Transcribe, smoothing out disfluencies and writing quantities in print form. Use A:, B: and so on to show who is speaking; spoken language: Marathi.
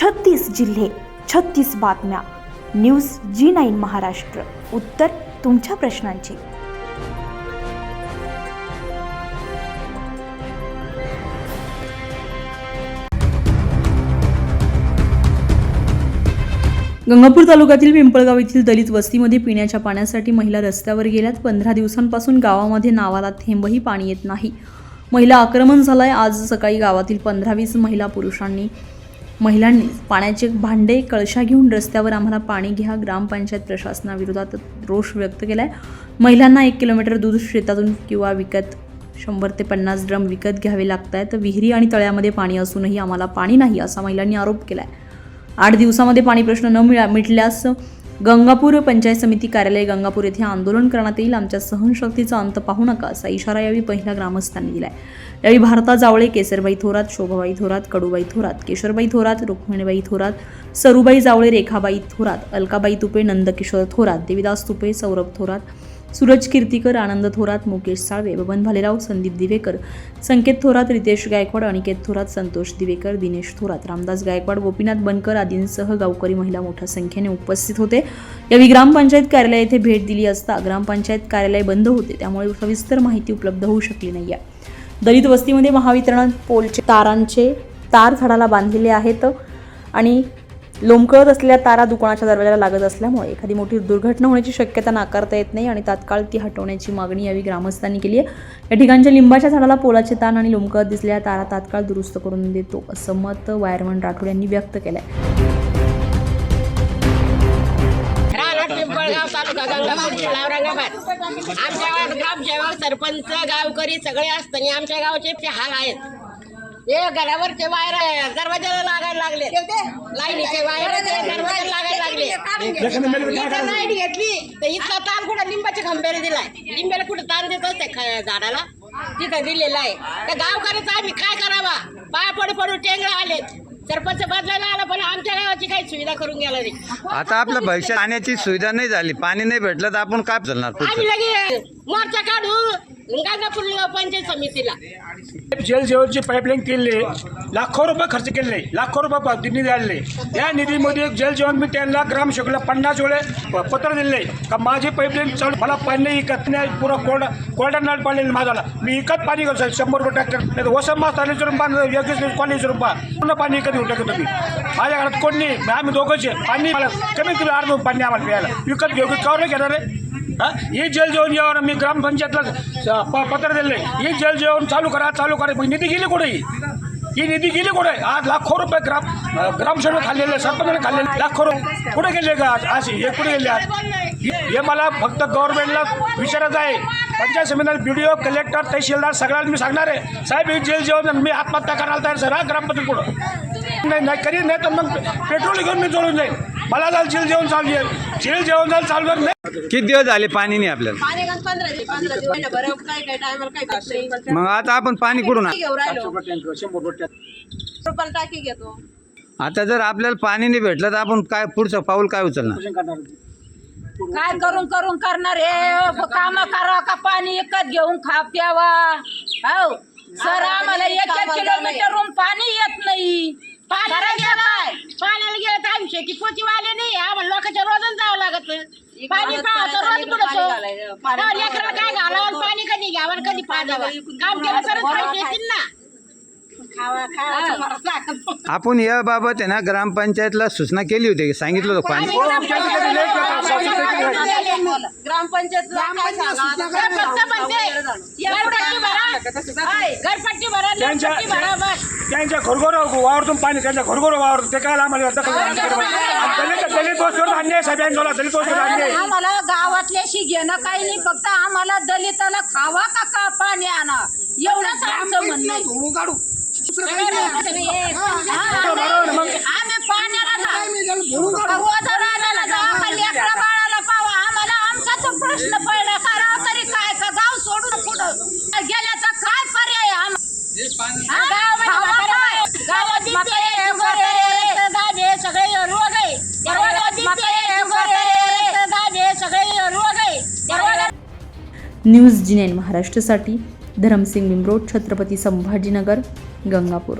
A: 36 जिल्हे, 36 बातम्या. News G9 Maharashtra. उत्तर तुमच्या प्रश्नांची.
B: गंगापूर तालुक्यातील पिंपळगाव येथील दलित वस्तीमध्ये पिण्याच्या पाण्यासाठी महिला रस्त्यावर गेल्यात. 15 दिवसांपासून गावामध्ये नावाला थेंबही पाणी येत नाही. महिला आक्रमण झालाय. आज सकाळी गावातील 15-20 महिलांनी पाण्याचे भांडे कळशा घेऊन रस्त्यावर आम्हाला पाणी घ्या, ग्रामपंचायत प्रशासनाविरोधात रोष व्यक्त केलाय. महिलांना 1 किलोमीटर दूध शेतातून किंवा विकत 100 ते 50 ड्रम विकत घ्यावे लागत आहेत. विहिरी आणि तळ्यामध्ये पाणी असूनही आम्हाला पाणी नाही असा महिलांनी आरोप केलाय. 8 दिवसामध्ये पाणी प्रश्न न मिटल्यास गंगापूर पंचायत समिती कार्यालय गंगापूर येथे आंदोलन करण्यात येईल. आमच्या सहनशक्तीचा अंत पाहू नका असा इशारा यावेळी पहिल्या ग्रामस्थांनी दिलाय. यावेळी भारता जावळे, केसरबाई थोरात, शोभाबाई थोरात, कडूबाई थोरात, केशरबाई थोरात, रुक्मिणीबाई थोरात, सरूबाई जावळे, रेखाबाई थोरात, अलकाबाई तुपे, नंदकिशोर थोरात, देविदास तुपे, सौरभ थोरात, सूरज कीर्तीकर, आनंद थोरात, मुकेश साळवे, बबन भालेराव, संदीप दिवेकर, संकेत थोरात, रितेश गायकवाड, अनिकेत थोरात, संतोष दिवेकर, दिनेश थोरात, रामदास गायकवाड, गोपीनाथ बनकर आदींसह गावकरी महिला मोठ्या संख्येने उपस्थित होते. यावेळी ग्रामपंचायत कार्यालय येथे भेट दिली असता ग्रामपंचायत कार्यालय बंद होते, त्यामुळे सविस्तर माहिती उपलब्ध होऊ शकली नाही. दलित वस्तीमध्ये महावितरण पोलचे तार झाडाला बांधलेले आहेत आणि लोंबकळत असलेल्या तारा दुकानाच्या दरवाजाला लागत असल्यामुळे एखादी मोठी दुर्घटना होण्याची शक्यता नाकारता येत नाही आणि तात्काळ ती हटवण्याची मागणी यावेळी ग्रामस्थांनी केली आहे. या ठिकाणच्या लिंबाच्या झाडाला पोलाचे ताण आणि लोंबकळत दिसलेल्या तारा तात्काळ दुरुस्त करून देतो असं मत वायरमन राठोड यांनी व्यक्त केलं आहे.
C: पिंपळगाव तालुका गंगापूर औरंगाबाद. आमच्या ग्रामसेवक, सरपंच, गावकरी सगळे असताना आमच्या गावचे हाल आहेत. हे घरावरचे वायर दरवाजाला लागायला लागले, लाईनीचे वायर दरवाजाला लागायला लागले. इथं लाईट घेतली तर इथला तार कुठं लिंबाचे खंबेरे दिलाय. लिंबाला कुठं तार देतो त्या झाडाला तिथं दिलेला आहे. तर गावकऱ्याचा आम्ही काय करावा? पाया पडू पडू टेंगळे आले. सरपंच बदलायला आला पण आमच्या गावाची काही सुविधा करून गेला नाही.
D: आता आपल्या भविष्यात पाण्याची सुविधा नाही झाली, पाणी नाही भेटलं तर आपण काय चालणार?
C: आम्ही लगे मोर्चा काढू गंगापूर पंचायत समितीला.
E: जल जीवनची पाईपलाईन केली, लाखो रुपये खर्च केले, लाखो रुपये निधी आणले. या निधीमध्ये जल जीवन मी त्यांना ग्रामसेवकला 50 वेळे पत्र दिले का माझी पाईपलाईन चालू, मला पाणी इकत नाही, पुरा कोरडा नळ पाणी माझाला मी इकत पाणी करतो 100 रुपये ट्रॅक्टर नाही तर वसम मास चालीस पाणी 41 रुपये पूर्ण पाणी इकत घेऊ टाकतो मी. माझ्या घरात कोण नाही, आम्ही दोघंच आहे. पाणी मला कमीत कमी 8 पाणी आम्हाला प्यायला विकत घेऊ का घेणार आहे? हे जल जीवन यावर मी ग्रामपंचायतला पत्र दिले, हे जल जीवन चालू करा. निधी गेली कुठे? ही निधी गेली कुठे? आज लाखो रुपये ग्रामसेवक खाल्लेले, सरपंचाने खाल्लेले लाखो रुपये कुठे गेले का? आज हे कुठे गेले? आज हे मला फक्त गव्हर्नमेंटला विचारायचं आहे. पंचायत समितीला BDO, कलेक्टर, तहसीलदार सगळ्यांना मी सांगणार आहे, साहेब हे जल जीवन मी आत्महत्या करायला तयार सर ग्रामपंचायत पुढं नाही करीन, नाही तर मग पेट्रोल घेऊन मी जोडून जाईल. मला जाईल जल जीवन चालू आहे, जल जीवन जाईल चालणार नाही.
D: किती दिवस झाले पाणी नाही आपल्याला? मग आता आपण पाणी कुठून
F: टाकी घेतो.
D: आता जर आपल्याला पाणी नाही भेटलं तर आपण काय पुढचं पाऊल काय उचलणार?
F: काय करून करणार हे? काम करा का पाणी एकच घेऊन खा प्यावा? हो सर, आम्हाला 1 किलोमीटरहून पाणी येत नाही.
C: पाण्याला गेलं तर आयुष्य की पोचीवाले नाही. आम्हाला लोकांच्या रोजच जावं लागत. पाणी पाहावं रोज कुठं लेकराला काय घालावं, पाणी कधी घ्यावं, कधी पाजावं. काम केलं तरच पैसे येतील ना.
D: आपण याबाबत आहे ना ग्रामपंचायतला सूचना केली होती, सांगितलं होतं पाणी
E: त्यांच्या घरघर वावरतून पाणी त्यांच्या घरघर वावर ते काय आम्हाला दलित वस्तीवर अन्याय सगळ्यांना दलित वस्तीवर अन्याय.
F: आम्हाला गावातल्याशी घेणं काही नाही, फक्त आम्हाला दलिताला खावा का पाणी आणा एवढंच आमचं म्हणणं आहे. आम्ही पाण्याला लेकरा बाळाला पावा. आम्हाला आमचाच प्रश्न पडला, करावं तरी काय? का गाव सोडून पुढं गेल्याचा काय पर्याय? सगळे रोग आहे.
B: न्यूज G9 महाराष्ट्रासाठी धरमसिंग बिंबरोड, छत्रपती संभाजीनगर, गंगापूर.